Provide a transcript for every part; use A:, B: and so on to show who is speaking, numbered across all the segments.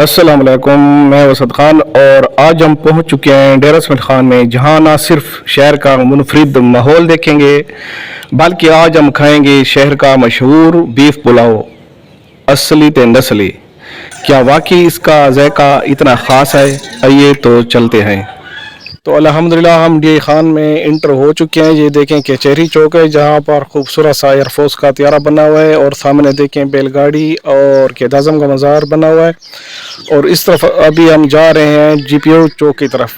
A: अस्सलाम वालेकुम, मैं वसद खान और आज हम पहुंच चुके हैं डेरा इसमाइल खान में, जहां ना सिर्फ शहर का मुनफरिद माहौल देखेंगे बल्कि आज हम खाएंगे शहर का मशहूर बीफ पुलाव असली ते नस्ली। क्या वाकई इसका जायका इतना ख़ास है? आइए तो चलते हैं। तो अल्हम्दुलिल्लाह हम डी खान में इंटर हो चुके हैं। ये देखें कचहरी चौक है, जहाँ पर खूबसूरत सा एयरफोर्स का त्यारा बना हुआ है और सामने देखें बैलगाड़ी और क़ायद आज़म का मज़ार बना हुआ है। और इस तरफ अभी हम जा रहे हैं GPO चौक की तरफ।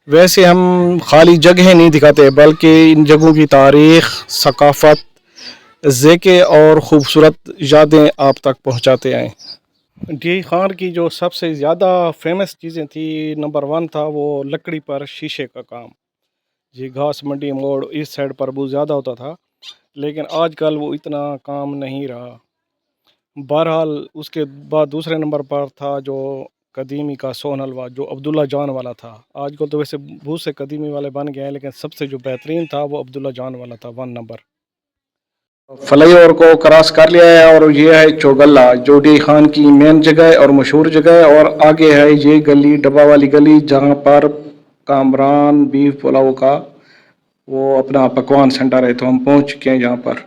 A: वैसे हम खाली जगह नहीं दिखाते बल्कि इन जगहों की तारीख़, सकाफ़त, ज़ेके और ख़ूबसूरत यादें आप तक पहुँचाते हैं। डी खान की जो सबसे ज़्यादा फेमस चीज़ें थी, नंबर 1 था वो लकड़ी पर शीशे का काम। जी घास मंडी मोड़ इस साइड पर बहुत ज़्यादा होता था, लेकिन आजकल वो इतना काम नहीं रहा। बहरहाल उसके बाद दूसरे नंबर पर था जो कदीमी का सोन हलवा, जो अब्दुल्ला जान वाला था। आजकल तो वैसे बहुत से कदीमी वाले बन गए हैं, लेकिन सबसे जो बेहतरीन था वो अब्दुल्ला जान वाला था, 1 नंबर। फ्लाईओवर को क्रॉस कर लिया है और ये है चौगल्ला, जो डी खान की मेन जगह है और मशहूर जगह है। और आगे है ये गली, डब्बा वाली गली, जहाँ पर कामरान बीफ पुलाव का वो अपना पकवान सेंटर है। तो हम पहुँच चुके हैं यहाँ पर।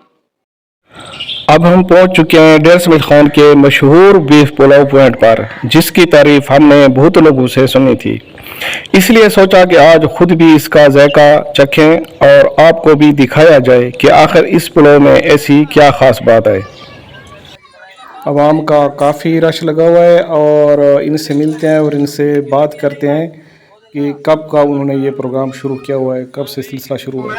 A: अब हम पहुँच चुके हैं डेरा इसमाइल खान के मशहूर बीफ पुलाव पॉइंट पर, जिसकी तारीफ हमने बहुत लोगों से सुनी थी। इसलिए सोचा कि आज खुद भी इसका जायका चखें और आपको भी दिखाया जाए कि आखिर इस पुलाव में ऐसी क्या ख़ास बात है। आवाम का काफ़ी रश लगा हुआ है और इनसे मिलते हैं और इनसे बात करते हैं कि कब का उन्होंने ये प्रोग्राम शुरू किया हुआ है, कब से सिलसिला शुरू हुआ है।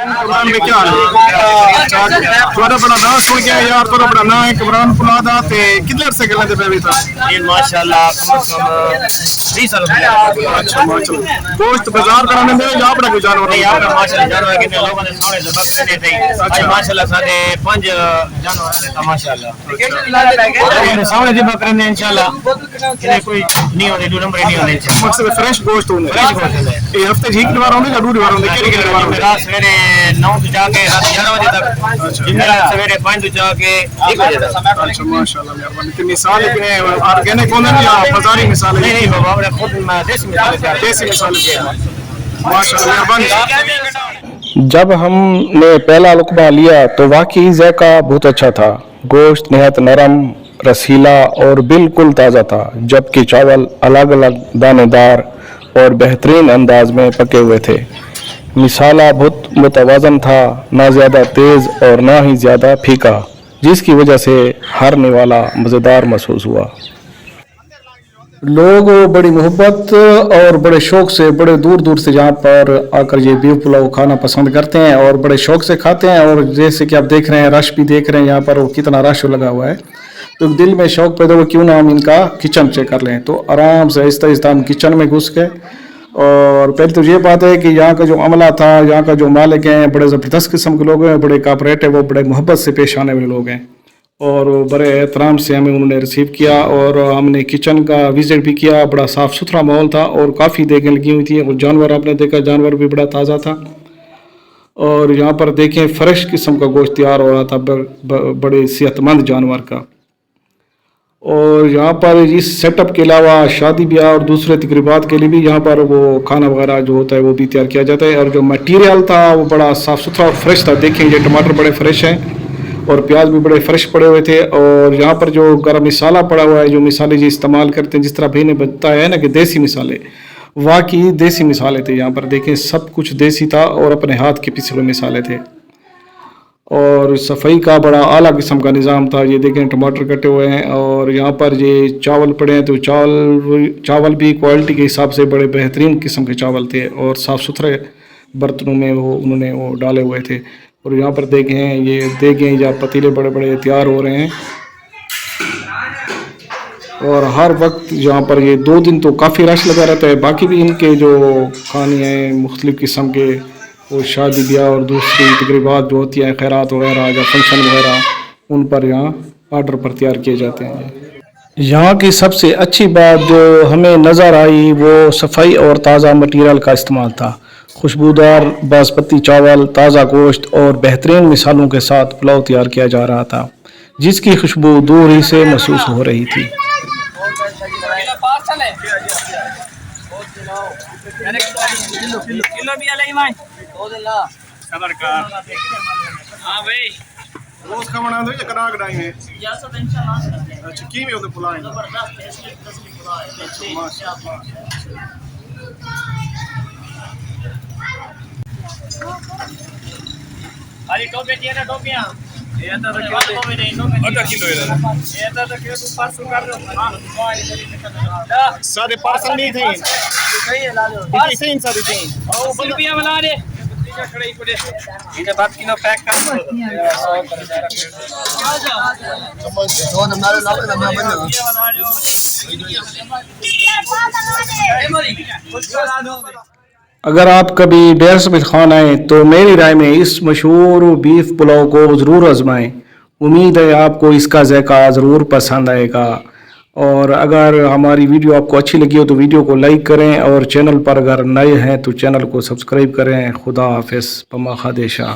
B: थोड़ा बड़ा नाम सुन के यार, थोड़ा बड़ा नाम है कमरान पुलादा ते कितने अरसे गल्ला दे पे था ये माशाल्लाह कम से कम 20 साल हो गए। अच्छा माशाल्लाह। गोश्त बाजार कराने में या अपना कोई जानवर नहीं, अपना माशाल्लाह जानवर के लोगों ने सोने से बकरे ने थे। अच्छा माशाल्लाह सारे 5 जानवर ने था माशाल्लाह। सामने जी बकरे ने इंशाल्लाह इन्हें कोई नहीं होने, 2 नंबर नहीं होने। मकसद फ्रेश गोश्त होने, फ्रेश गोश्त है। ये हफ्ते जी की बार होने का 2 बार होने के बार होने। रात सवेरे 9 से जाके रात 11 बजे तक, जिम्मेदार सवेरे 5 से जाके 1 बजे तक। अच्छा माशाल्लाह मेहरबानी। तो मिसाल है ऑर्गेनिक होने या बाजारी मिसाल है? नहीं बाबा, हमने खुद देसी मिसाल है, देसी मिसाल है माशाल्लाह मेहरबानी।
A: जब हमने पहला लुक़मा लिया तो वाकई जायका बहुत अच्छा था। गोश्त नहायत नरम, रसीला और बिल्कुल ताज़ा था, जबकि चावल अलग अलग दानेदार और बेहतरीन अंदाज में पके हुए थे। मिसाला बहुत मुतवाज़न था, ना ज़्यादा तेज़ और ना ही ज़्यादा फीका, जिसकी वजह से हरने वाला मज़ेदार महसूस हुआ। लोग बड़ी मोहब्बत और बड़े शौक़ से बड़े दूर दूर से यहाँ पर आकर ये बीफ पुलाव खाना पसंद करते हैं और बड़े शौक़ से खाते हैं। और जैसे कि आप देख रहे हैं, रश भी देख रहे हैं यहाँ पर, वो कितना रश लगा हुआ है। तो दिल में शौक़ पैदा हुआ क्यों ना हम इनका किचन चेक कर लें। तो आराम से आहिस्ता आहिस्ता हम किचन में घुस गए। और पहले तो ये बात है कि यहाँ का जो अमला था, यहाँ का जो मालिक हैं, बड़े ज़बरदस्त किस्म के लोग हैं, बड़े कापरेट है, वो बड़े मोहब्बत से पेश आने वाले लोग हैं और बड़े एहतराम से हमें उन्होंने रिसीव किया। और हमने किचन का विज़िट भी किया। बड़ा साफ़ सुथरा माहौल था और काफ़ी देखें लगी हुई थी। और जानवर आपने देखा, जानवर भी बड़ा ताज़ा था। और यहाँ पर देखें फ्रेश किस्म का गोश्त तैयार हो रहा था, बड़े सेहतमंद जानवर का। और यहाँ पर इस सेटअप के अलावा शादी ब्याह और दूसरे तकरीबात के लिए भी यहाँ पर वो खाना वगैरह जो होता है वो भी तैयार किया जाता है। और जो मटेरियल था वो बड़ा साफ़ सुथरा और फ्रेश था। देखें ये टमाटर बड़े फ्रेश हैं और प्याज भी बड़े फ्रेश पड़े हुए थे। और यहाँ पर जो गरम मसाला पड़ा हुआ है, जो मिसाले जी इस्तेमाल करते हैं, जिस तरह भाई ने बताया है ना कि देसी मिसाले, वाकई देसी मिसाले थे। यहाँ पर देखें सब कुछ देसी था और अपने हाथ के पिसे हुए मिसाले थे। और सफाई का बड़ा आला किस्म का निज़ाम था। ये देखें टमाटर कटे हुए हैं और यहाँ पर ये चावल पड़े हैं। तो चावल भी क्वालिटी के हिसाब से बड़े बेहतरीन किस्म के चावल थे और साफ़ सुथरे बर्तनों में वो उन्होंने वो डाले हुए थे। और यहाँ पर देखें ये देखें या पतीले बड़े बड़े तैयार हो रहे हैं। और हर वक्त यहाँ पर ये 2 दिन तो काफ़ी रश लगा रहता है। बाकी भी इनके जो खाने हैं मुख्तलिफ़ किस्म के, वो शादी ब्याह और दूसरी तकरीबात जो होती हैं, खैरात वगैरह या फंक्शन वगैरह, उन पर यहाँ आर्डर पर तैयार किए जाते हैं। यहाँ की सबसे अच्छी बात जो हमें नज़र आई वो सफाई और ताज़ा मटेरियल का इस्तेमाल था। खुशबूदार बासमती चावल, ताज़ा गोश्त और बेहतरीन मिसालों के साथ पुलाव तैयार किया जा रहा था, जिसकी खुशबू दूर ही से महसूस हो रही थी।
C: किलो भी अलग माय खबर का हां भाई
B: روز کا بنا دو یا کرا کڑائی میں
C: یا سب انشاءاللہ
B: اچھا کی میں ہوتے پلائیں
C: زبردست ٹیسٹی ٹیسٹی پلائے ماشاءاللہ Ali tope tiene topia. Esta da kilo. Ota kilo era. Esta da kilo tu parcel kar do.
B: سادے پارسل نہیں تھے
C: صحیح ہے لا لو.
B: تین سادے تھے
C: او روپیہ بنا دے. یہ کھڑائی پڑے. یہ بات کلو پیک کر دو.
D: دو نمبر لاپے نمبر بنا
A: اگر آپ کبھی ڈیرہ اسماعیل خان آئیں تو میری رائے میں اس مشہور بیف پلاؤ کو ضرور آزمائیں. امید ہے آپ کو اس کا ذائقہ ضرور پسند آئے گا. اور اگر ہماری ویڈیو آپ کو اچھی لگی ہو تو ویڈیو کو لائک کریں اور چینل پر اگر نئے ہیں تو چینل کو سبسکرائب کریں. خدا حافظ. پما خادشہ.